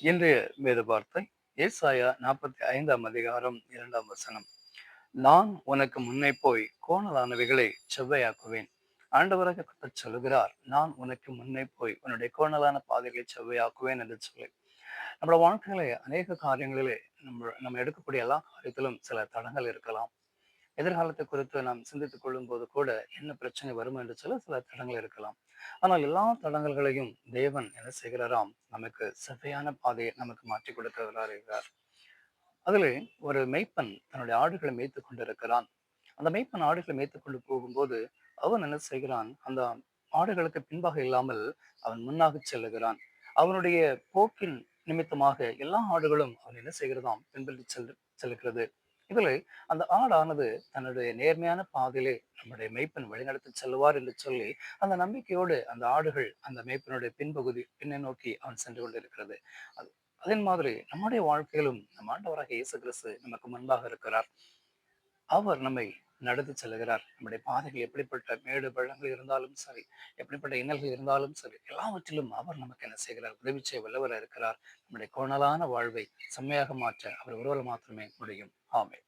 இன்றைய வேத வார்த்தை ஏசாயா 45 அதிகாரம் 2 வசனம். நான் உனக்கு முன்னே போய் கோணலானவைகளை செவ்வையாக்குவேன். ஆண்டவராக கர்த்தர் சொல்லுகிறார், நான் உனக்கு முன்னே போய் உன்னுடைய கோணலான பாதைகளை செவ்வையாக்குவேன் என்று சொல்லி. நம்மளோட வாழ்க்கையிலே அநேக காரியங்களிலே நம்ம எடுக்கக்கூடிய எல்லா காரியத்திலும் சில தடங்கள் இருக்கலாம். எதிர்காலத்தை குறித்து நாம் சிந்தித்துக் கொள்ளும் போது கூட என்ன பிரச்சனை வரும் என்று சொல்ல சில தடங்கள் இருக்கலாம். ஆனால் எல்லா தடங்கல்களையும் தேவன் என்ன செய்கிறாராம், நமக்கு செவ்வையான பாதையை நமக்கு மாற்றி கொடுக்கிறவராக இருக்கிறார். அதிலே ஒரு மேய்ப்பன் தன்னுடைய ஆடுகளை மேய்த்துக் கொண்டிருக்கிறான். அந்த மேய்ப்பன் ஆடுகளை மேய்த்துக் கொண்டு போகும்போது அவன் என்ன செய்கிறான், அந்த ஆடுகளுக்கு பின்பாக இல்லாமல் அவன் முன்னாக செல்லுகிறான். அவனுடைய போக்கின் நிமித்தமாக எல்லா ஆடுகளும் அவன் என்ன செய்கிறதாம், பின்பற்றி செல்லுகிறது. இதில் அந்த ஆடானது தன்னுடைய நேர்மையான பாதையிலே நம்முடைய மேய்ப்பன் வழிநடத்தி செல்வார் என்று சொல்லி அந்த நம்பிக்கையோடு அந்த ஆடுகள் அந்த மேய்ப்பனுடைய பின்பகுதி பின்னை நோக்கி அவன் சென்று கொண்டிருக்கிறது. அது அதே மாதிரி நம்முடைய வாழ்க்கையிலும் நம் ஆண்டவராக இயேசு கிறிஸ்து நமக்கு முன்பாக இருக்கிறார். அவர் நம்மை நடத்தி செல்கிறார். நம்முடைய பாதைகள் எப்படிப்பட்ட மேடு பள்ளங்கள் இருந்தாலும் சரி, எப்படிப்பட்ட இன்னல்கள் இருந்தாலும் சரி, எல்லாவற்றிலும் அவர் நமக்கு என்ன செய்கிறார், உதவி செய்ய வல்லவராக இருக்கிறார். நம்முடைய கோணலான வாழ்வை செம்மையாக மாற்ற அவர் ஒருவர் மாத்திரமே முடியும். ஆமென்.